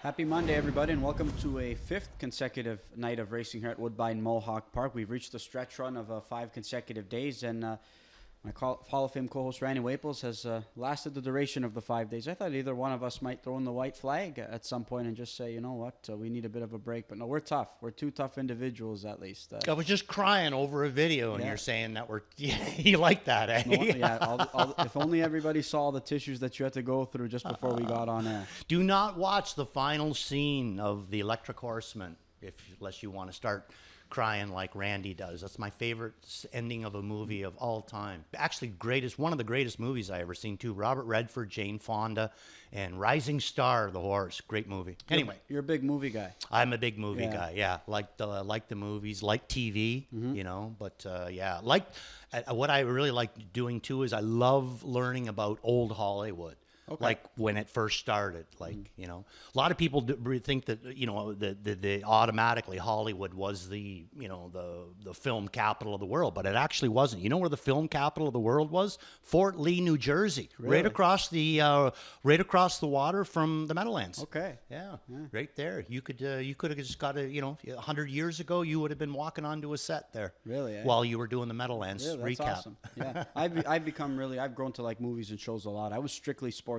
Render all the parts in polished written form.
Happy Monday, everybody, and welcome to a fifth consecutive night of racing here at Woodbine Mohawk Park. We've reached the stretch run of 5 consecutive days, and my Hall of Fame co-host Randy Waples has lasted the duration of the 5 days. I thought either one of us might throw in the white flag at some point and just say, you know what, we need a bit of a break. But no, we're tough. We're two tough individuals, at least. I was just crying over a video, and you're saying that we're you like that, eh? No, yeah. If only everybody saw the tissues that you had to go through just before we got on air. Do not watch the final scene of The Electric Horseman unless you want to start crying like Randy does. That's my favorite ending of a movie of all time. Actually, one of the greatest movies I ever seen too. Robert Redford, Jane Fonda, and Rising Star, the horse. Great movie. Anyway, you're a big movie guy. I'm a big movie guy. Yeah, like the movies, like TV. You know, but what I really like doing too is I love learning about old Hollywood. Okay. Like when it first started, you know, a lot of people think that, you know, the automatically Hollywood was the film capital of the world, but it actually wasn't. You know where the film capital of the world was? Fort Lee, New Jersey, really? right across the water from the Meadowlands. Okay, yeah, right there. You could have just got 100 years ago, you would have been walking onto a set there, really, while you were doing the Meadowlands that's recap. Awesome. Yeah, I've grown to like movies and shows a lot. I was strictly sports,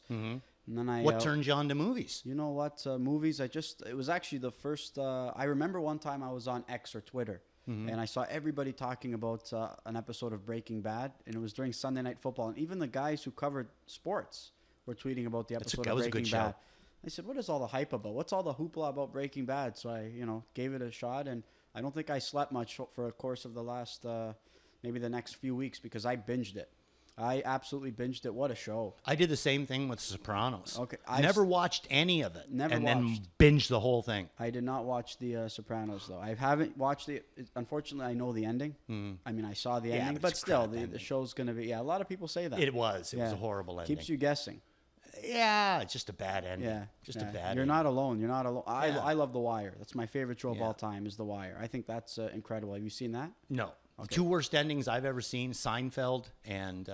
and then what turned you on to movies? You know what, movies, it was actually the first, I remember one time I was on X or Twitter, and I saw everybody talking about an episode of Breaking Bad, and it was during Sunday Night Football, and even the guys who covered sports were tweeting about the episode of Breaking Bad. I said, what is all the hype about? What's all the hoopla about Breaking Bad? So I, gave it a shot, and I don't think I slept much for a course of the last, maybe the next few weeks, because I binged it. I absolutely binged it. What a show. I did the same thing with Sopranos. Okay. I never watched any of it. Then binged the whole thing. I did not watch the Sopranos, though. I haven't watched it. Unfortunately, I know the ending. I mean, I saw the ending. But still, the show's going to be... Yeah, a lot of people say that. It was. It was a horrible ending. Keeps you guessing. Yeah, it's just a bad ending. Yeah. A bad ending. You're not alone. You're not alone. I love The Wire. That's my favorite show of all time, is The Wire. I think that's incredible. Have you seen that? No. Okay. The two worst endings I've ever seen, Seinfeld and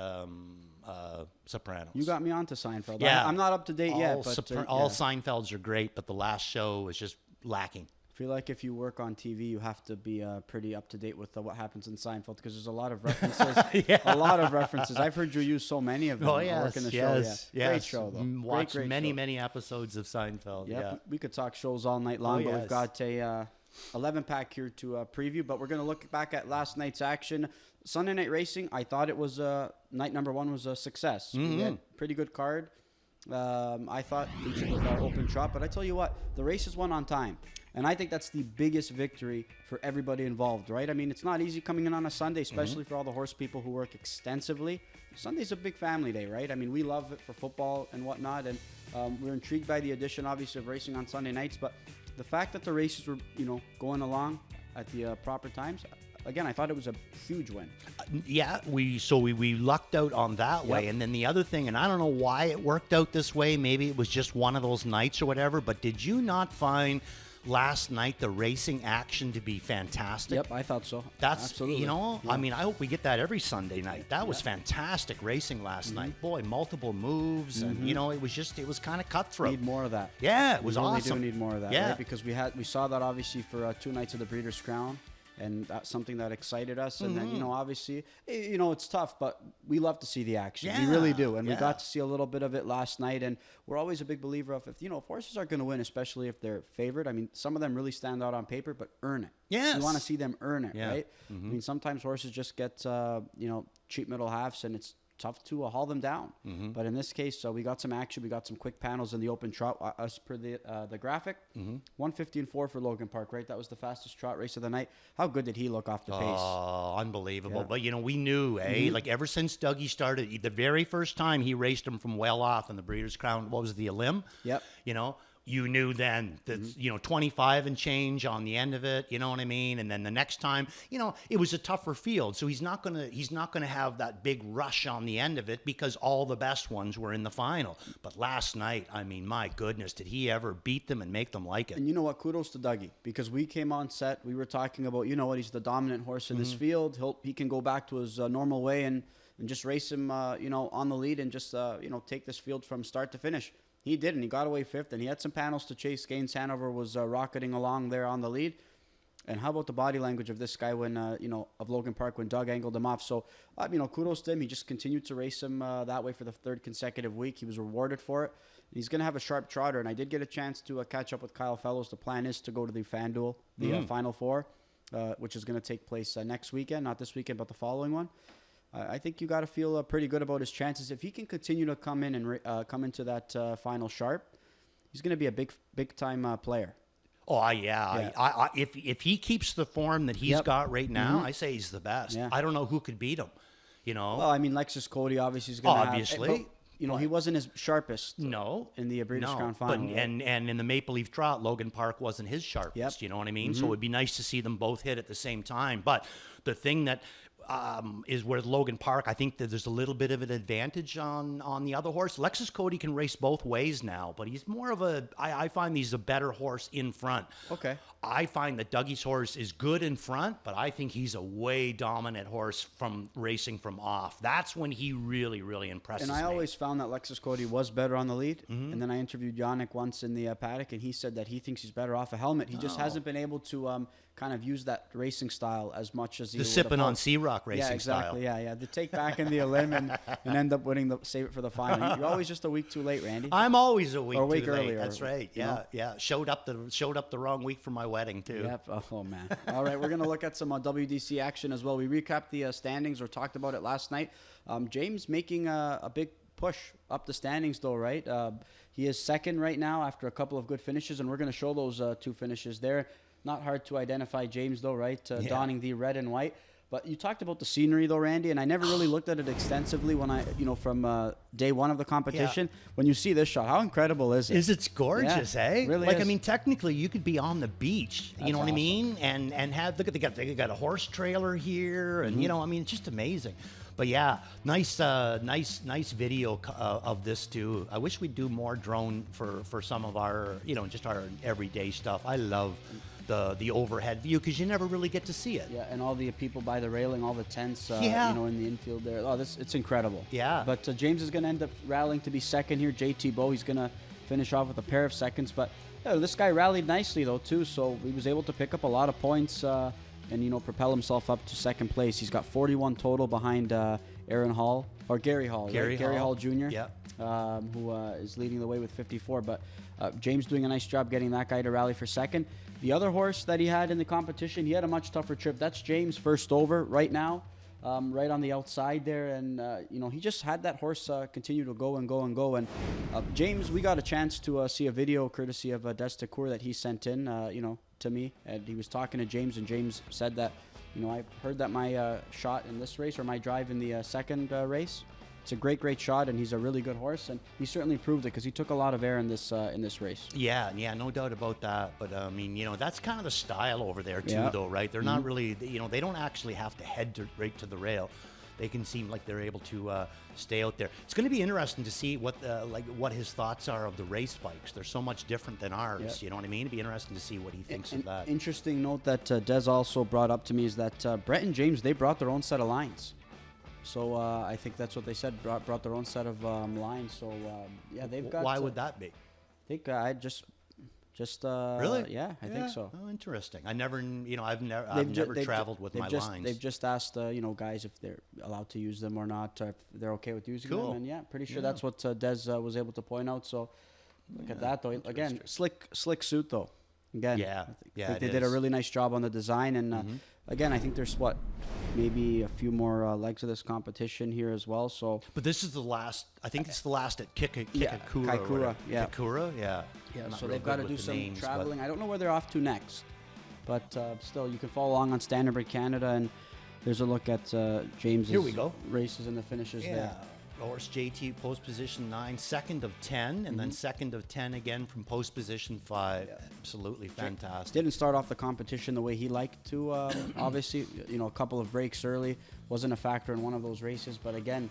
Sopranos. You got me onto Seinfeld. Yeah. I'm not up to date yet. But all Seinfelds are great, but the last show was just lacking. I feel like if you work on TV, you have to be pretty up to date with what happens in Seinfeld, because there's a lot of references. A lot of references. I've heard you use so many of them. Oh, yes. Working the show. Yeah. Great show, though. Watched great many episodes of Seinfeld. Yep. Yeah. We could talk shows all night long, but we've got a 11-pack here to preview. But we're going to look back at last night's action. Sunday Night Racing, I thought it was night number one was a success. We had a pretty good card. I thought featured with our open trot, but I tell you what, the races won on time. And I think that's the biggest victory for everybody involved, right? I mean, it's not easy coming in on a Sunday, especially for all the horse people who work extensively. Sunday's a big family day, right? I mean, we love it for football and whatnot, and we're intrigued by the addition, obviously, of racing on Sunday nights. But the fact that the races were, going along at the proper times, again, I thought it was a huge win. Yeah, we lucked out on that way. And then the other thing, and I don't know why it worked out this way, maybe it was just one of those nights or whatever, but did you not find last night the racing action to be fantastic? Yep, I thought so. That's absolutely. I mean, I hope we get that every Sunday night. That was fantastic racing last night. Boy, multiple moves, and it was kind of cutthroat. Need more of that. Yeah, it was awesome. We really do need more of that. Yeah, right? Because we saw that obviously for 2 nights of the Breeders' Crown. And that's something that excited us. And then, obviously, it's tough, but we love to see the action. Yeah. We really do. And we got to see a little bit of it last night. And we're always a big believer of if horses are going to win, especially if they're favored. I mean, some of them really stand out on paper, but earn it. Yes. You want to see them earn it, right? I Mm-hmm. mean, sometimes horses just get, cheap middle halves, and it's tough to haul them down. But in this case, we got some action. We got some quick panels in the open trot as per the graphic. 1:50.4 for Logan Park, right? That was the fastest trot race of the night. How good did he look off the pace? Oh, unbelievable. But, we knew, like ever since Dougie started, the very first time he raced him from well off in the Breeders' Crown, what was the Elim? Yep. You knew then that, 25 and change on the end of it, you know what I mean? And then the next time, it was a tougher field. So he's not going to have that big rush on the end of it because all the best ones were in the final. But last night, I mean, my goodness, did he ever beat them and make them like it? And you know what? Kudos to Dougie, because we came on set, we were talking about, he's the dominant horse in this field. He can go back to his normal way and just race him, on the lead and just, take this field from start to finish. He did, and he got away 5th, and he had some panels to chase. Gaines Hanover was rocketing along there on the lead. And how about the body language of this guy when, of Logan Park when Doug angled him off? So, kudos to him. He just continued to race him that way for the 3rd consecutive week. He was rewarded for it. He's going to have a sharp trotter, and I did get a chance to catch up with Kyle Fellows. The plan is to go to the FanDuel, the Final Four, which is going to take place next weekend, not this weekend, but the following one. I think you got to feel pretty good about his chances. If he can continue to come in and come into that final sharp, he's going to be a big time player. Oh, yeah. If he keeps the form that he's got right now, I say he's the best. Yeah. I don't know who could beat him. Well, Lexus Cody obviously is going to obviously. He wasn't his sharpest. No. In the British Crown final. But, and in the Maple Leaf Trot, Logan Park wasn't his sharpest. You know what I mean? So it would be nice to see them both hit at the same time. But the thing that is where Logan Park, I think that there's a little bit of an advantage on the other horse. Lexus Cody can race both ways now, but he's more of I find he's a better horse in front. Okay. I find that Dougie's horse is good in front, but I think he's a way dominant horse from racing from off. That's when he really, really impresses me. And I always found that Lexus Cody was better on the lead. And then I interviewed Yannick once in the paddock, and he said that he thinks he's better off a helmet. He just hasn't been able to kind of use that racing style as much as he would have sipping on Sea Rock racing style. Yeah, The take back in the elim and end up winning save it for the final. You're always just a week too late, Randy. I'm always a week too late. That's right. Yeah. Showed up the wrong week for my wedding too. Yep. Oh man. All right, we're gonna look at some WDC action as well. We recapped the standings or talked about it last night. James making a big push up the standings though, right? He is 2nd right now after a couple of good finishes, and we're gonna show those 2 finishes there. Not hard to identify James, though, right? Donning the red and white. But you talked about the scenery, though, Randy, and I never really looked at it extensively when from day 1 of the competition. Yeah. When you see this shot, how incredible is it? It's gorgeous, eh? Really like, is. I mean, technically, you could be on the beach, you know what I mean? And have, look at, they got a horse trailer here, and, it's just amazing. But yeah, nice video of this too. I wish we'd do more drone for some of our, just our everyday stuff. I love the overhead view because you never really get to see it. Yeah, and all the people by the railing, all the tents, in the infield there. Oh, it's incredible. Yeah. But James is going to end up rallying to be 2nd here. JT Bowe, he's going to finish off with a pair of seconds. But this guy rallied nicely though too, so he was able to pick up a lot of points and propel himself up to 2nd place. He's got 41 total behind Aaron Hall or Gary Hall. Gary Hall Jr. Yeah. Who is leading the way with 54. But James doing a nice job getting that guy to rally for 2nd. The other horse that he had in the competition, he had a much tougher trip. That's James first over right now, right on the outside there. And, he just had that horse continue to go and go and go. And James, we got a chance to see a video courtesy of Des Tecour that he sent in, to me. And he was talking to James, and James said that, I heard that my shot in this race or my drive in the 2nd race, it's a great shot, and he's a really good horse, and he certainly proved it because he took a lot of air in this race. Yeah, no doubt about that. But that's kind of the style over there too, though, right? They're not really, they don't actually have to head right to the rail. They can seem like they're able to stay out there. It's going to be interesting to see what his thoughts are of the race bikes. They're so much different than ours. Yep. You know what I mean? It'd be interesting to see what he thinks of that. Interesting note that Des also brought up to me is that Brett and James, they brought their own set of lines. So I think that's what they said. Brought their own set of lines. So they've got. Why would that be? I think I just really. Yeah, I think so. Oh, interesting. I've never traveled with my lines. They've just asked guys if they're allowed to use them or not, or if they're okay with using them. And pretty sure that's what Des was able to point out. So look at that though. Again, slick suit though. Again, I think they did a really nice job on the design, and again, I think there's maybe a few more legs of this competition here as well. So, but this is the last. I think it's the last at Kaikoura. Kaikoura, yeah. So they've got to do some traveling. I don't know where they're off to next, but still, you can follow along on Standardbred Canada, and there's a look at James's races and the finishes there. Horse JT post position 9, 2nd of 10, and then 2nd of 10 again from post position 5. Yeah. Absolutely fantastic. Didn't start off the competition the way he liked to. Obviously, a couple of breaks early wasn't a factor in one of those races. But again,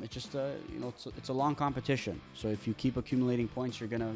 it's just it's a long competition. So if you keep accumulating points, you're gonna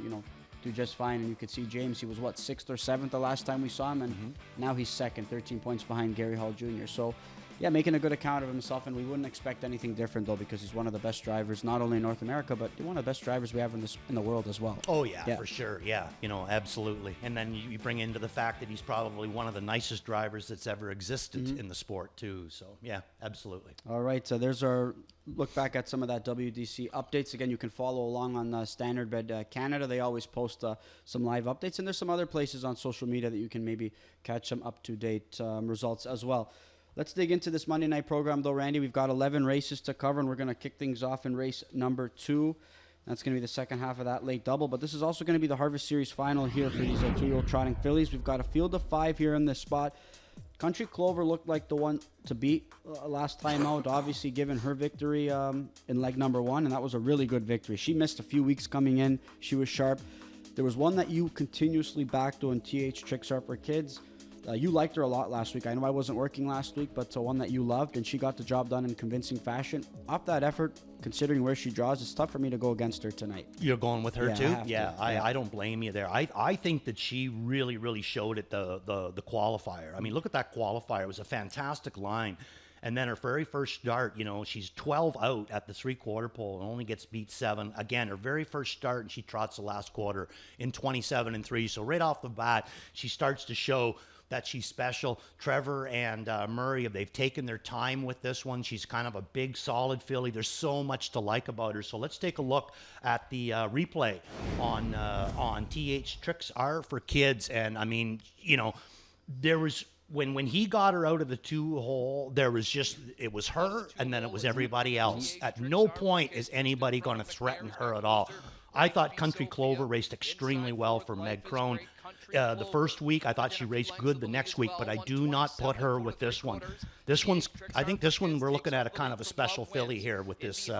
do just fine. And you could see James, he was 6th or 7th the last time we saw him, and now he's 2nd, 13 points behind Gary Hall Jr. So Yeah, making a good account of himself, and we wouldn't expect anything different, though, because he's one of the best drivers, not only in North America, but one of the best drivers we have in the world as well. Oh, yeah, for sure. Yeah, absolutely. And then you bring into the fact that he's probably one of the nicest drivers that's ever existed in the sport, too. So, yeah, absolutely. All right, so there's our look back at some of that WDC updates. Again, you can follow along on Standard Canada. They always post some live updates, and there's some other places on social media that you can maybe catch some up-to-date results as well. Let's dig into this Monday night program, though, Randy. We've got 11 races to cover, and we're going to kick things off in race number 2. That's going to be the second half of that late double, but this is also going to be the Harvest Series final here for these 2-year-old trotting fillies. We've got a field of 5 here in this spot. Country Clover looked like the one to beat last time out, obviously given her victory in leg number 1, and that was a really good victory. She missed a few weeks coming in. She was sharp. There was one that you continuously backed on, TH Tricks Are for Kids. You liked her a lot last week. I know I wasn't working last week, but one that you loved, and she got the job done in convincing fashion. Off that effort, considering where she draws, it's tough for me to go against her tonight. You're going with her too? I don't blame you there. I think that she really, really showed it the qualifier. I mean, look at that qualifier. It was a fantastic line. And then her very first start, she's 12 out at the 3/4 pole and only gets beat 7. Again, her very first start, and she trots the last quarter in 27-3. So right off the bat, she starts to show that she's special. Trevor and Murray, they've taken their time with this one. She's kind of a big, solid filly. There's so much to like about her. So let's take a look at the replay on TH Tricks Are for Kids. And I mean, there was when he got her out of the 2-hole, it was her, and then it was everybody else. At no point is anybody going to threaten her at all. I thought Country Clover raced extremely well for Meg Crone. The first week, I thought she raced good the next week, but I do not put her with this one. I think this one, we're looking at a kind of a special filly here with this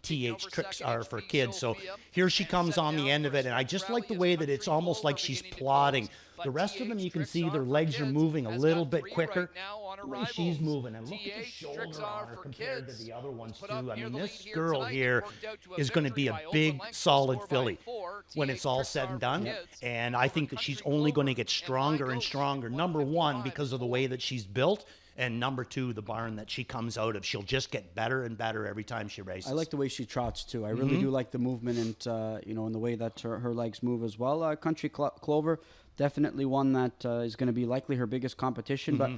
TH Tricks Are for Kids. So here she comes on the end of it, and I just like the way that it's almost like she's plodding. The rest of them, you can see their legs are moving a little bit quicker. The way she's moving, and look at the shoulder on her compared to the other ones too. I mean, this girl here is going to be a big, solid filly when it's all said and done. And I think that she's only going to get stronger and stronger. Number 1, because of the way that she's built. And number 2, the barn that she comes out of. She'll just get better and better every time she races. I like the way she trots, too. I really do like the movement and, in the way that her legs move as well. Country Clover, definitely one that is going to be likely her biggest competition. But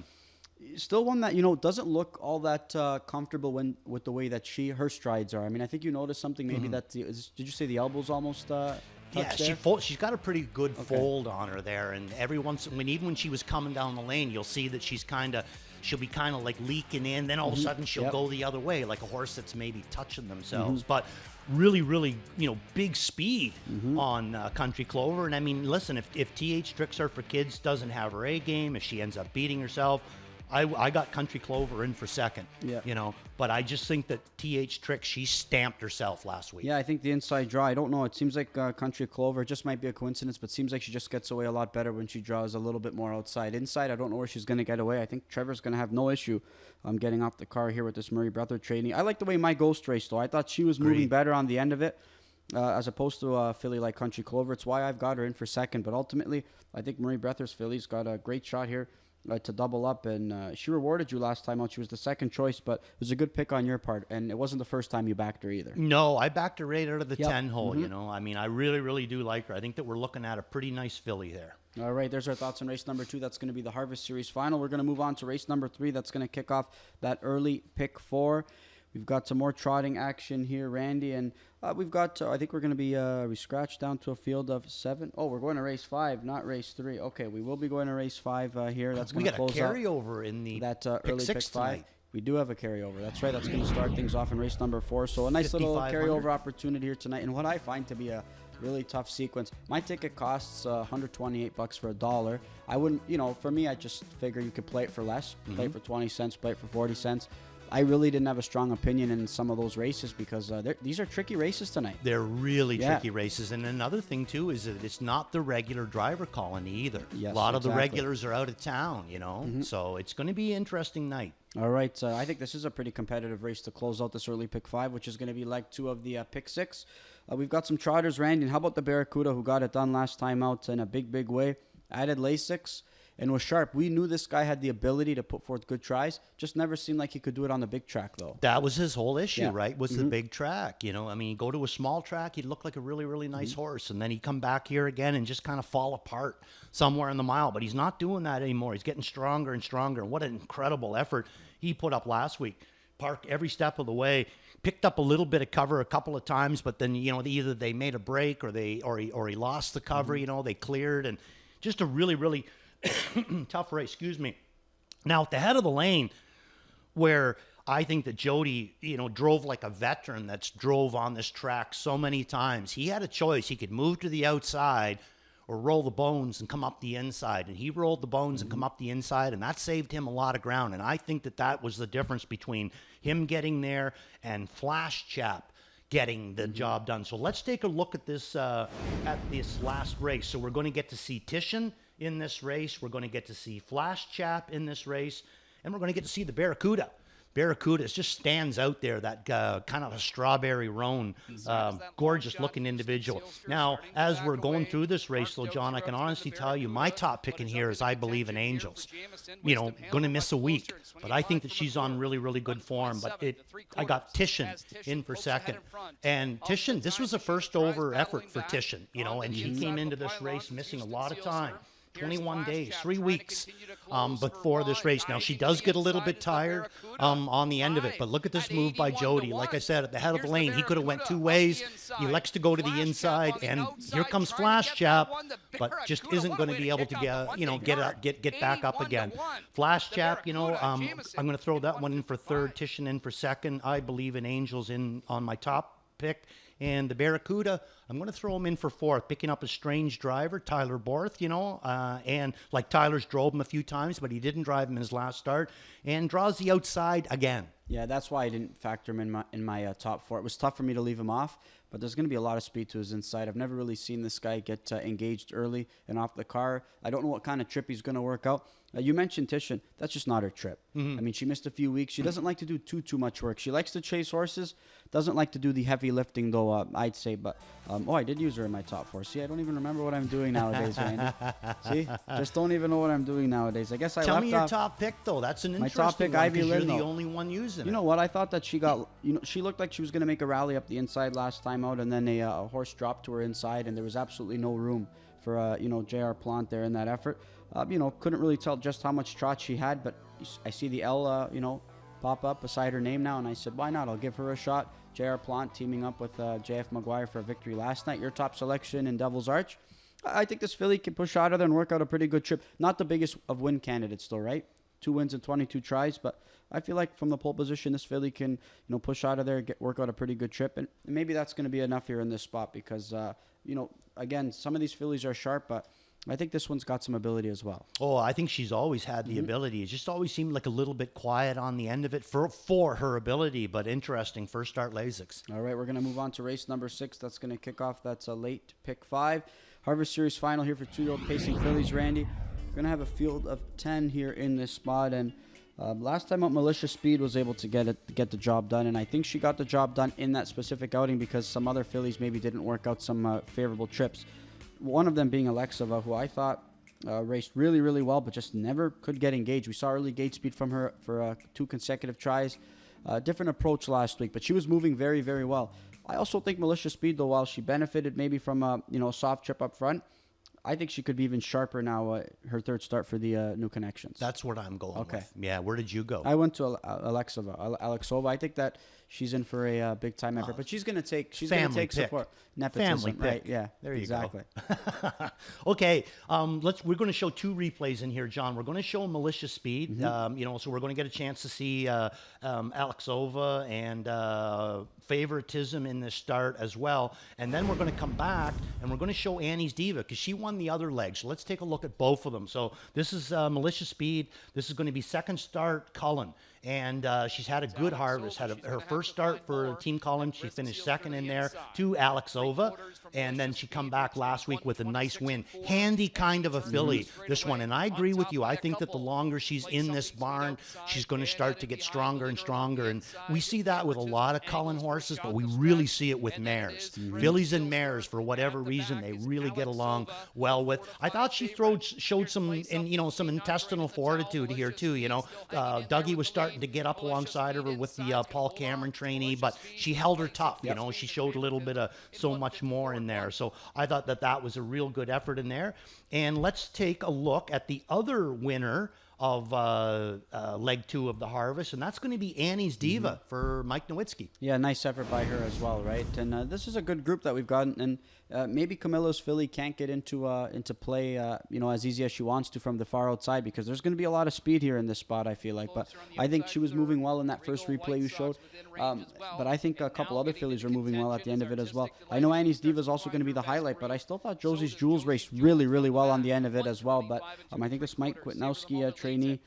still one that, doesn't look all that comfortable with the way that her strides are. I mean, I think you noticed something maybe that, did you say the elbows almost... Yeah, she's got a pretty good fold on her there, and every once even when she was coming down the lane, you'll see that she'll be kind of like leaking in, then all of a sudden she'll go the other way, like a horse that's maybe touching themselves. But really, really, big speed on Country Clover. And I mean, listen, if TH Tricks Are for Kids doesn't have her A game, if she ends up beating herself, I got Country Clover in for second, but I just think that TH Tricks, she stamped herself last week. Yeah, I think the inside draw, I don't know. It seems like Country Clover, it just might be a coincidence, but seems like she just gets away a lot better when she draws a little bit more outside. Inside, I don't know where she's going to get away. I think Trevor's going to have no issue getting off the car here with this Murray Breather training. I like the way My Ghost raced, though. I thought she was moving better on the end of it. As opposed to a filly like Country Clover. It's why I've got her in for second. But ultimately, I think Murray Breather's filly's got a great shot here to double up, and she rewarded you last time out. She was the second choice, but it was a good pick on your part, and it wasn't the first time you backed her either. No, I backed her right out of the 10 hole, I mean, I really, really do like her. I think that we're looking at a pretty nice filly there. All right, there's our thoughts on race number 2. That's going to be the Harvest Series final. We're going to move on to race number 3. That's going to kick off that early pick 4. We've got some more trotting action here, Randy, and we've got, I think we're going to be, we scratched down to a field of 7. Oh, we're going to race 5, not race 3. Okay, we will be going to race 5 here. That's going to close out. We got a carryover in the that early pick 5. Tonight. We do have a carryover. That's right. That's going to start things off in race number 4. So a nice little carryover opportunity here tonight, and what I find to be a really tough sequence. My ticket costs $128 for $1. I wouldn't, for me, I just figure you could play it for less, play it for 20 cents, play it for 40 cents. I really didn't have a strong opinion in some of those races because these are tricky races tonight. They're really tricky races. And another thing, too, is that it's not the regular driver colony either. Yes, a lot of the regulars are out of town, So it's going to be an interesting night. All right. I think this is a pretty competitive race to close out this early pick 5, which is going to be leg 2 of the pick 6. We've got some trotters, Randy. And how about the Barracuda who got it done last time out in a big, big way? Added Lasix. and was sharp. We knew this guy had the ability to put forth good tries. Just never seemed like he could do it on the big track, though. That was his whole issue, right? Was the big track. You know, I mean, go to a small track, he'd look like a really, really nice horse, and then he'd come back here again and just kind of fall apart somewhere in the mile. But he's not doing that anymore. He's getting stronger and stronger. And what an incredible effort he put up last week. Parked every step of the way, picked up a little bit of cover a couple of times, but then, you know, either they made a break or he lost the cover, you know, they cleared, and just a really, really tough race, excuse me. Now, at the head of the lane, where I think that Jody, you know, drove like a veteran that's drove on this track so many times, he had a choice. He could move to the outside or roll the bones and come up the inside. And he rolled the bones and come up the inside, and that saved him a lot of ground. And I think that that was the difference between him getting there and Flash Chap getting the job done. So let's take a look at this last race. So we're going to get to see Titian in this race. We're going to get to see Flash Chap in this race. And we're going to get to see the Barracuda. Barracuda just stands out there, that kind of a strawberry roan, gorgeous-looking individual. Now, as we're going through this race, though, John, I can honestly tell you my top pick in here is I Believe in Angels. You know, going to miss a week, but I think that she's on really, really good form. But I got Titian in for second. And Titian, this was a first-over effort for Titian, you know, and she came into this race missing a lot of time. 21 days, 3 weeks before this race. Now, she does get a little bit tired on the end of it, but look at this move by Jody. Like I said, at the head of the lane, he could have went two ways. He elects to go to the inside, and here comes Flash Chap, but just isn't going to be able to get back up again. Flash Chap, you know, I'm going to throw that one in for third, Titian in for second. I Believe in Angels in on my top pick. And the Barracuda, I'm going to throw him in for fourth, picking up a strange driver, Tyler Borth, you know, and like Tyler's drove him a few times, but he didn't drive him in his last start, and draws the outside again. Yeah, that's why I didn't factor him in my top four. It was tough for me to leave him off, but there's going to be a lot of speed to his inside. I've never really seen this guy get engaged early and off the car. I don't know what kind of trip he's going to work out. You mentioned Titian. That's just not her trip. I mean, she missed a few weeks. She doesn't like to do too much work. She likes to chase horses. Doesn't like to do the heavy lifting, though, I'd say. But, I did use her in my top four. See, I don't even remember what I'm doing nowadays, Randy. See? Just don't even know what I'm doing nowadays. I guess I Tell left me your off top pick, though. That's an interesting my top pick, one, Ivy because you're Lynn, the though. only one using it. You know what? I thought that she got, she looked like she was going to make a rally up the inside last time out, and then a horse dropped to her inside, and there was absolutely no room for, J.R. Plant there in that effort. Couldn't really tell just how much trot she had, but I see the L, pop up beside her name now, and I said, why not? I'll give her a shot. J.R. Plant teaming up with J.F. Maguire for a victory last night. Your top selection in Devil's Arch. I think this filly can push out of there and work out a pretty good trip. Not the biggest of win candidates, though, right? 2 wins and 22 tries, but I feel like from the pole position, this filly can, push out of there, work out a pretty good trip, and maybe that's going to be enough here in this spot because, again, some of these fillies are sharp, but I think this one's got some ability as well. Oh, I think she's always had the ability. It just always seemed like a little bit quiet on the end of it for her ability, but interesting. First start Lasix. All right, we're going to move on to race number 6. That's going to kick off. That's a late pick 5. Harvest Series final here for 2-year-old pacing fillies, Randy. We're going to have a field of 10 here in this spot, and last time out, Militia Speed was able to get the job done, and I think she got the job done in that specific outing because some other fillies maybe didn't work out some favorable trips. One of them being Alexova, who I thought raced really, really well, but just never could get engaged. We saw early gate speed from her for 2 consecutive tries. Different approach last week, but she was moving very, very well. I also think Militia Speed, though, while she benefited maybe from a soft trip up front, I think she could be even sharper now, her third start for the New Connections. That's what I'm going with. Yeah, where did you go? I went to Alexova. I think that she's in for a big-time effort, but she's going to take support. Nepotism, family pick. Right, yeah. There you exactly. go. Okay, we're going to show 2 replays in here, John. We're going to show Militia Speed, so we're going to get a chance to see Alexova and favoritism in this start as well. And then we're going to come back and we're going to show Annie's Diva because she won the other leg. So let's take a look at both of them. So this is Militia Speed. This is going to be second start Cullen. and she's had a good harvest. Had her first start for Team Collins, she finished second in there to Alexova, and then she come back last week with a nice win. Handy kind of a filly, this one, and I agree with you. I think that the longer she's in this barn, she's going to start to get stronger and stronger, and we see that with a lot of Cullen horses, but we really see it with mares. Fillies and mares, for whatever reason, they really get along well with. I thought she showed some, some intestinal fortitude here too. Dougie was starting to get up alongside her with the Paul Cameron trainee, but she held her tough. She showed a little bit of so much more in there. So I thought that was a real good effort in there. And let's take a look at the other winner of leg 2 of the harvest, and that's going to be Annie's Diva for Mike Nowitzki. Yeah, nice effort by her as well, right? And this is a good group that we've gotten, and maybe Camilla's filly can't get into play, as easy as she wants to from the far outside, because there's going to be a lot of speed here in this spot, I feel like. But I think she was moving well in that first replay you showed. But I think a couple other fillies are moving well at the end of it as well. I know Annie's Diva is also going to be the highlight, but I still thought Josie's Jewels raced really, really well on the end of it as well. But I think this Mike Kwitnowski trainee,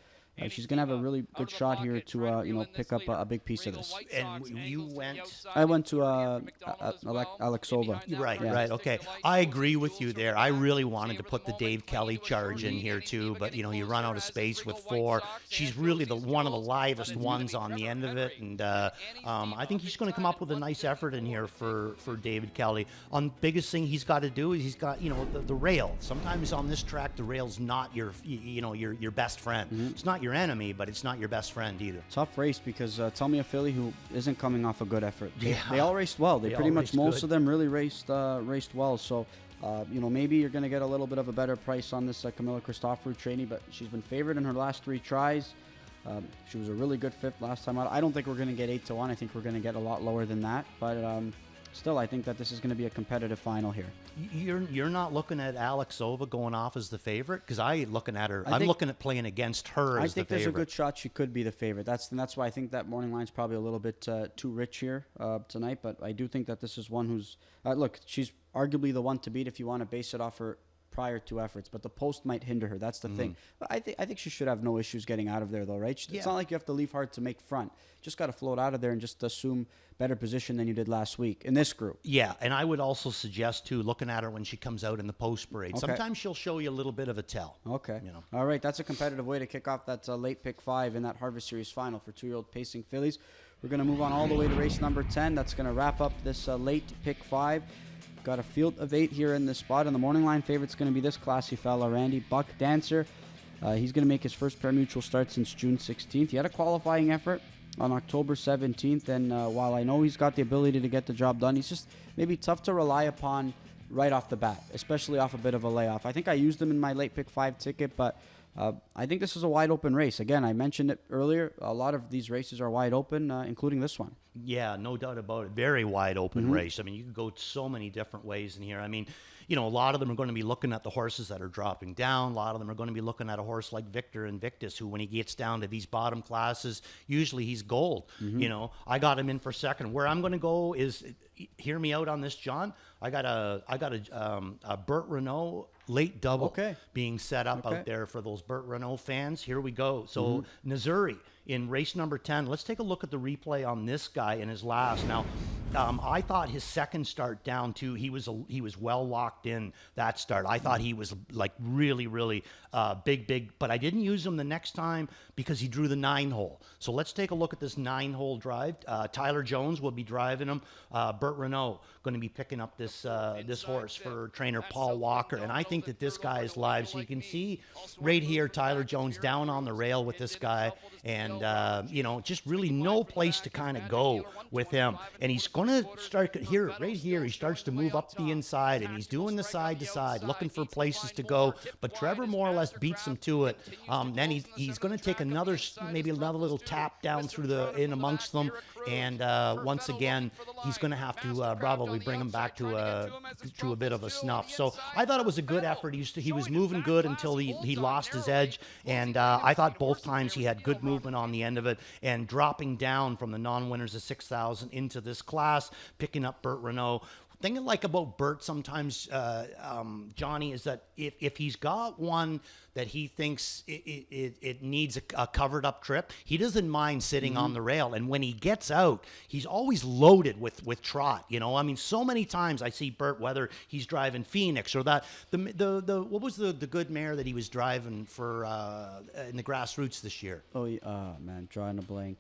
she's going to have a really good shot here to, pick up a big piece of this. And you went? I went to Alexova. Right, okay. I agree with you there. I really wanted to put the Dave Kelly charge in here too, but, you run out of space with 4. She's really one of the livest ones on the end of it, and I think he's going to come up with a nice effort in here for David Kelly. The biggest thing he's got to do is he's got, the rail. Sometimes on this track, the rail's not your best friend. It's not your enemy, but it's not your best friend either. Tough race, because tell me a filly who isn't coming off a good effort. They all raced well. They pretty much, most of them really raced well. So maybe you're going to get a little bit of a better price on this Camilla Christoforou trainee, but she's been favored in her last 3 tries. She was a really good 5th last time out. I don't think we're going to get 8-1. I think we're going to get a lot lower than that, but still, I think that this is going to be a competitive final here. You're not looking at Alexova going off as the favorite, because I'm looking at playing against her as the favorite. I think there's a good shot she could be the favorite. That's why I think that morning line's probably a little bit too rich here tonight. But I do think that this is one who's look. She's arguably the one to beat if you want to base it off her prior 2 efforts, but the post might hinder her. That's the thing. But I think she should have no issues getting out of there, though, right? It's not like you have to leave hard to make front. Just got to float out of there and just assume better position than you did last week in this group. Yeah, and I would also suggest, too, looking at her when she comes out in the post parade. Okay. Sometimes she'll show you a little bit of a tell. Okay. All right, that's a competitive way to kick off that late pick 5 in that Harvest Series final for 2-year-old pacing fillies. We're going to move on all the way to race number 10. That's going to wrap up this late pick 5. Got a field of 8 here in this spot, and the morning line favorite's going to be this classy fella, Randy Buck Dancer. He's going to make his first pari-mutuel start since June 16th. He had a qualifying effort on October 17th, and while I know he's got the ability to get the job done, he's just maybe tough to rely upon right off the bat, especially off a bit of a layoff. I think I used him in my late pick 5 ticket, but I think this is a wide open race. Again, I mentioned it earlier. A lot of these races are wide open, including this one. Yeah, no doubt about it. Very wide open race. I mean, you could go so many different ways in here. I mean, a lot of them are going to be looking at the horses that are dropping down. A lot of them are going to be looking at a horse like Victor Invictus, who, when he gets down to these bottom classes, usually he's gold. I got him in for second. Where I'm going to go is, hear me out on this, John. I got a Burt Renault late double being set up out there for those Burt Renault fans. Here we go. So Missouri in race number 10. Let's take a look at the replay on this guy in his last. Now, I thought his second start down too, he was well locked in that start. I thought he was like really, really big, but I didn't use him the next time because he drew the 9-hole. So let's take a look at this 9-hole drive. Tyler Jones will be driving him. Burt Renault going to be picking up this horse for trainer Paul Walker, and I think that this guy is live. So you can see right here Tyler Jones down on the rail with this guy, and just really no place to kind of go with him. And he's going to start here, right here. He starts to move up the inside, and he's doing the side to side, looking for places to go. But Trevor more or less beats him to it. Then he's going to take maybe another little tap down through in amongst them, and once again he's going to have to probably bring him back to a bit of a snuff. So I thought it was a good effort. He was moving good until he lost his edge, and I thought both times he had good movement on the end of it, and dropping down from the non-winners of 6,000 into this class, picking up Burt Renault. thing I like about Bert sometimes, Johnny, is that if he's got one that he thinks it needs a covered up trip, he doesn't mind sitting on the rail. And when he gets out, he's always loaded with trot. You know, I mean, so many times I see Bert, whether he's driving Phoenix or that the what was the good mare that he was driving for in the grassroots this year? Oh, man, drawing a blank.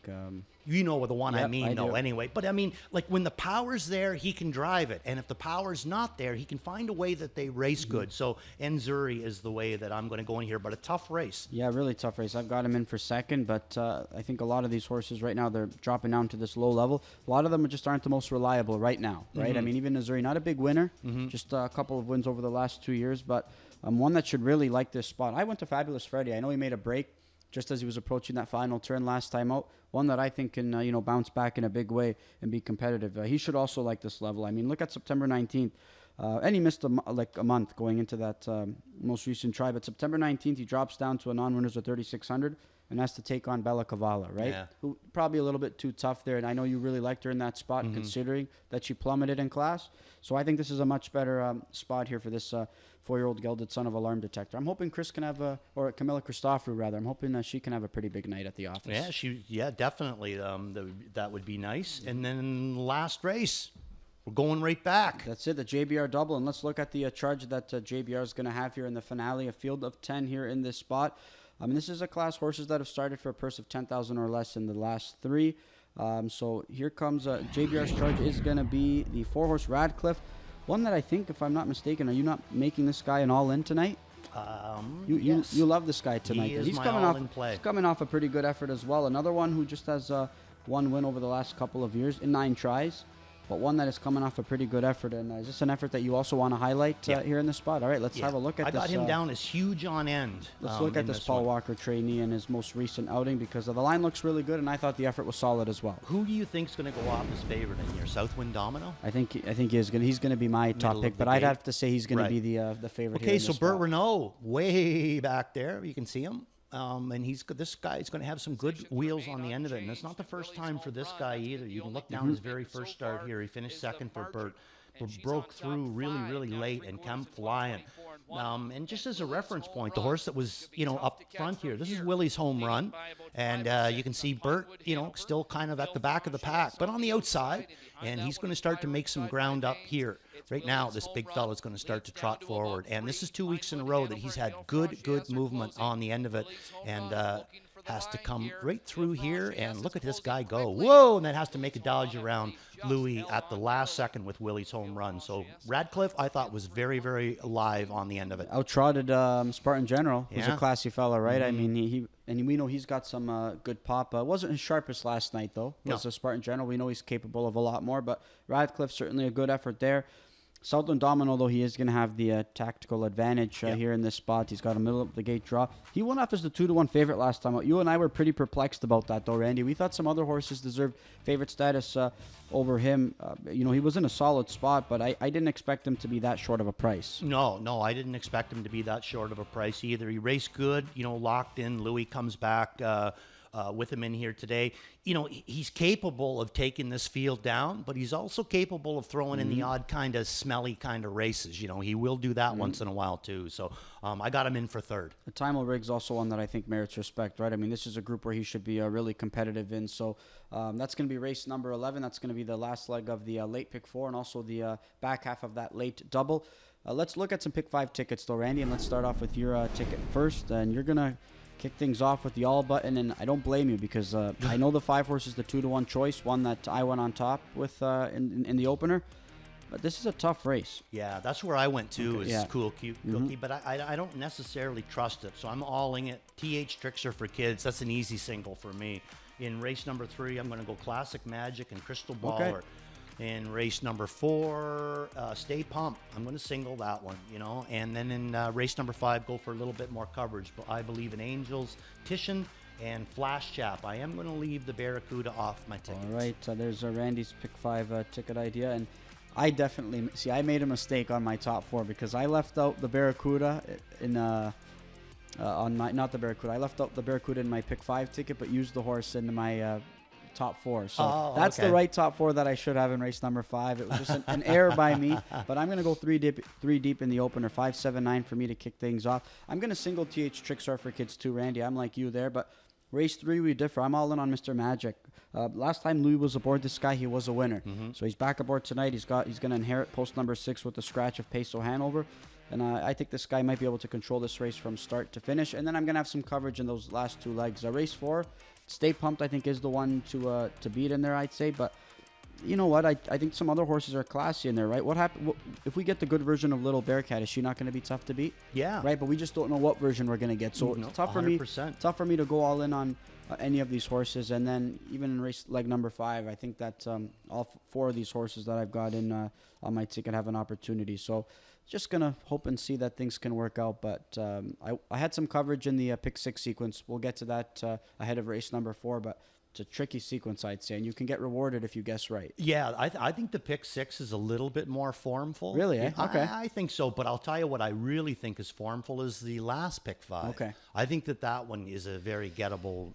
You know the one I mean, I though, do. anyway. But, I mean, like, when the power's there, he can drive it. And if the power's not there, he can find a way that they race good. So, Enzuri is the way that I'm going to go in here. But a tough race. Yeah, really tough race. I've got him in for second, but I think a lot of these horses right now, they're dropping down to this low level. A lot of them just aren't the most reliable right now, right? I mean, even Enzuri, not a big winner, just a couple of wins over the last 2 years, but one that should really like this spot. I went to Fabulous Freddy. I know he made a break just as he was approaching that final turn last time out. One that I think can, bounce back in a big way and be competitive. He should also like this level. I mean, look at September 19th. And he missed a month going into that most recent try. But September 19th, he drops down to a non-winners of 3,600 and has to take on Bella Cavala, right? Yeah. Who probably a little bit too tough there. And I know you really liked her in that spot, considering that she plummeted in class. So I think this is a much better spot here for this 4-year-old gelded son of Alarm Detector. I'm hoping Chris can have or Camilla Christoforou rather. I'm hoping she can have a pretty big night at the office. Yeah, definitely. That would be nice. And then last race, we're going right back. That's it, the JBR double. And let's look at the charge that JBR is going to have here in the finale, a field of 10 here in this spot. I mean, this is a class horses that have started for a purse of 10,000 or less in the last 3. So here comes JBR's charge is going to be the 4-horse Radcliffe. One that I think, if I'm not mistaken, are you not making this guy an all-in tonight? Yes. You love this guy tonight. He's coming off a pretty good effort as well. Another one who just has one win over the last couple of years in 9 tries. But one that is coming off a pretty good effort. And is this an effort that you also want to highlight here in this spot? All right, let's have a look at this. I got him down as huge on end. Let's look at this Paul Walker trainee and his most recent outing, because the line looks really good, and I thought the effort was solid as well. Who do you think's going to go off as favorite in here? Southwind Domino? I think he is going. He's going to be my top pick, but I'd have to say he's going to be the favorite. Okay, so Bert Renault, way back there, you can see him. And this guy is going to have some good wheels on the end of it. And it's not the first time for this guy either. You can look down his very first start here. He finished second for Bert, but broke through really, really late and come flying. And just as a reference point, the horse that was, up front here, this is Willie's home run. And you can see Bert, still kind of at the back of the pack, but on the outside. And he's going to start to make some ground up here. Right now, this big fella is going to start to trot forward. And this is 2 weeks in a row that he's had good movement on the end of it. And has to come right through here. And look at this guy go. Whoa! And then has to make a dodge around Louis at the last second with Willie's home run. So Radcliffe, I thought, was very, very alive on the end of it. Out-trotted Spartan General, who's a classy fella, right? I mean, and we know he's got some good pop. Wasn't his sharpest last night, though. Was a Spartan General. We know he's capable of a lot more, but Radcliffe, certainly a good effort there. Southland Domino, though, he is going to have the tactical advantage here in this spot. He's got a middle-of-the-gate draw. He went off as the 2-1 favorite last time out. You and I were pretty perplexed about that, though, Randy. We thought some other horses deserved favorite status over him. He was in a solid spot, but I didn't expect him to be that short of a price. No, I didn't expect him to be that short of a price either. He raced good, locked in. Louis comes back with him in here today. He's capable of taking this field down, but he's also capable of throwing in the odd kind of smelly kind of races. He will do that once in a while too. So I got him in for third. The Timel Rig's also one that I think merits respect, right? I mean, this is a group where he should be really competitive in. So that's going to be race number 11. That's going to be the last leg of the late pick 4 and also the back half of that late double. Let's look at some pick 5 tickets though, Randy, and let's start off with your ticket first. And you're going to kick things off with the all button, and I don't blame you because I know the 5 horse is the 2-1 choice, one that I went on top with in the opener. But this is a tough race. Yeah, that's where I went to. Okay, Cool Cute Cookie, but I don't necessarily trust it, so I'm alling it. TH Trickster for kids. That's an easy single for me. In race number 3, I'm going to go Classic Magic and Crystal Baller. Okay. In race number 4, Stay Pumped. I'm going to single that one, And then in race number 5, go for a little bit more coverage. But I believe in Angels, Titian, and Flash Chap. I am going to leave the Barracuda off my ticket. All right. There's Randy's pick 5 ticket idea. And I definitely, I made a mistake on my top 4 because I left out the Barracuda in on my, not the Barracuda. I left out the Barracuda in my pick 5 ticket, but used the horse in my top 4. So that's the right top 4 that I should have in race number 5. It was just an error by me, but I'm going to go three deep in the opener, 5-7-9 for me to kick things off. I'm going to single TH Trickstar for kids too, Randy. I'm like you there, but race 3 we differ. I'm all in on Mr. Magic. Last time Louis was aboard this guy, he was a winner. So he's back aboard tonight. He's going to inherit post number 6 with the scratch of Peso Hanover. And I think this guy might be able to control this race from start to finish. And then I'm going to have some coverage in those last 2 legs. Race 4, Stay Pumped, I think, is the one to beat in there, I'd say. But you know what? I think some other horses are classy in there, right? What happened if we get the good version of Little Bearcat? Is she not going to be tough to beat? Yeah. Right, but we just don't know what version we're going to get. So it's tough for me. Tough for me to go all in on any of these horses. And then even in race leg number 5, I think that all 4 of these horses that I've got in on my ticket have an opportunity. So just going to hope and see that things can work out. But I had some coverage in the pick 6 sequence. We'll get to that ahead of race number 4. But it's a tricky sequence, I'd say, and you can get rewarded if you guess right. Yeah, I think the pick 6 is a little bit more formful. Really, eh? Okay. I think so, but I'll tell you what I really think is formful is the last pick 5. Okay. I think that one is a very gettable,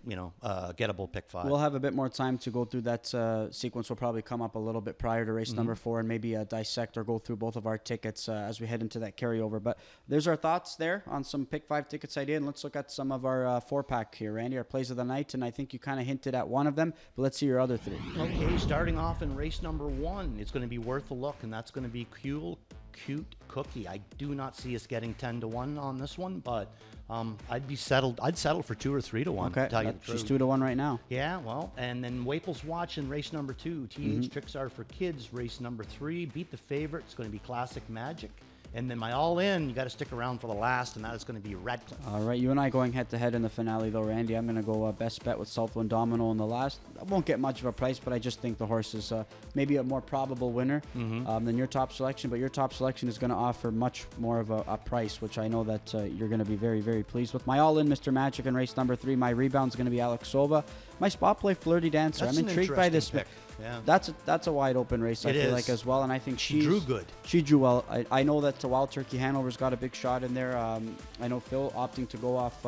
gettable pick 5. We'll have a bit more time to go through that sequence. Will probably come up a little bit prior to race number 4 and maybe dissect or go through both of our tickets as we head into that carryover. But there's our thoughts there on some pick 5 tickets I did. And let's look at some of our 4-pack here, Randy, our plays of the night. And I think you kind of hinted at one of them, but let's see your other 3. Okay, starting off in race number 1, it's going to be Worth a Look, and that's going to be Cute Cookie. I do not see us getting 10-1 on this one, but I'd settle for 2 or 3-1. Okay, to tell you the truth. She's 2-1 right now. Yeah, well, and then Waples Watch in race number 2. TH Tricks Are for Kids, race number 3. Beat the Favorite. It's going to be Classic Magic. And then my all-in, you got to stick around for the last, and that is going to be Radcliffe. All right, you and I going head-to-head in the finale, though, Randy. I'm going to go best bet with Southwind Domino in the last. I won't get much of a price, but I just think the horse is maybe a more probable winner than your top selection. But your top selection is going to offer much more of a price, which I know that you're going to be very, very pleased with. My all-in, Mr. Magic, in race number 3. My rebound is going to be Alex Sova. My spot play, Flirty Dancer. That's I'm intrigued by this pick. Yeah. That's a wide open race, I feel like, as well. And I think she drew good. She drew well. I know that Wild Turkey Hanover's got a big shot in there. I know Phil opting to go off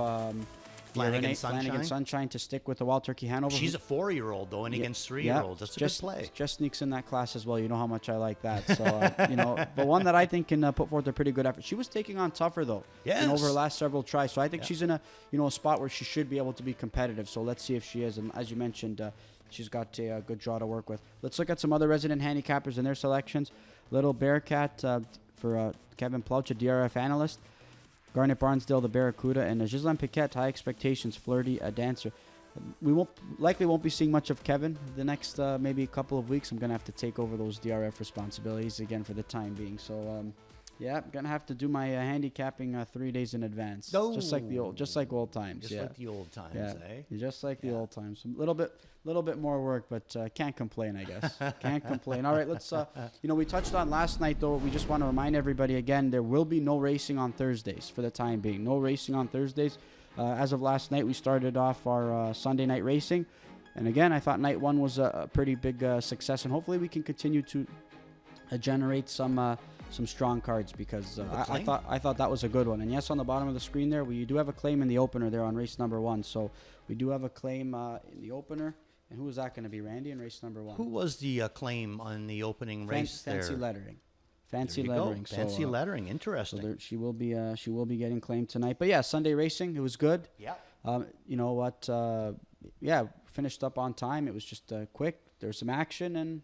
Flanagan Sunshine to stick with the Wild Turkey Hanover. She's a 4-year-old, though, and against 3-year-olds. That's a good play. Just sneaks in that class as well. You know how much I like that. So, but one that I think can put forth a pretty good effort. She was taking on tougher, though, over her last several tries. So I think she's in a spot where she should be able to be competitive. So let's see if she is. And as you mentioned, she's got a good draw to work with. Let's look at some other resident handicappers and their selections. Little Bearcat for Kevin Plouch, a DRF analyst. Garnet Barnsdale, the Barracuda, and Ghislaine Piquet, High Expectations, Flirty, a dancer. We won't be seeing much of Kevin the next maybe a couple of weeks. I'm going to have to take over those DRF responsibilities again for the time being. So, yeah, I'm going to have to do my handicapping 3 days in advance. Oh. Just like old times. Like the old times, eh? Just like the old times. A little bit more work, but can't complain, I guess. Can't complain. All right, let's, we touched on last night, though. We just want to remind everybody again, there will be no racing on Thursdays for the time being. No racing on Thursdays. As of last night, we started off our Sunday night racing. And again, I thought night 1 was a pretty big success, and hopefully we can continue to generate some strong cards, because I thought that was a good one. And yes, on the bottom of the screen there, we do have a claim in the opener there on race number 1. So we do have a claim in the opener. And who was that going to be, Randy, in race number 1? Who was the claim on the opening race there? Fancy lettering. Fancy lettering. Interesting. So she will be getting claimed tonight. But yeah, Sunday racing, it was good. Yeah. You know what? Finished up on time. It was just quick. There's some action, and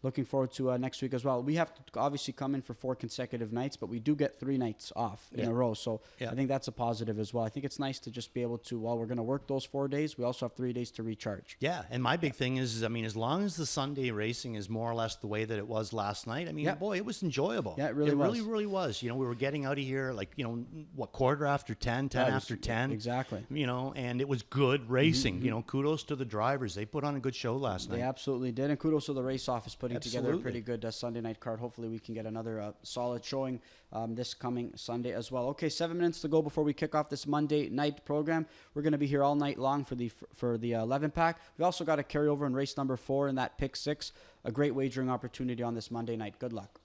looking forward to next week as well. We have to obviously come in for 4 consecutive nights, but we do get 3 nights off in a row. So I think that's a positive as well. I think it's nice to just be able to, while we're going to work those 4 days, we also have 3 days to recharge. Yeah, and my big thing is, as long as the Sunday racing is more or less the way that it was last night, boy, it was enjoyable. Yeah, it really was. Really was. We were getting out of here quarter after 10, 10 after 10. Exactly. And it was good racing. Mm-hmm. Kudos to the drivers. They put on a good show last night. They absolutely did. And kudos to the race office putting together a pretty good Sunday night card. Hopefully we can get another solid showing this coming Sunday as well. Okay, 7 minutes to go before we kick off this Monday night program. We're going to be here all night long for the 11 pack. We also got a carryover in race number 4 in that pick 6. A great wagering opportunity on this Monday night. Good luck.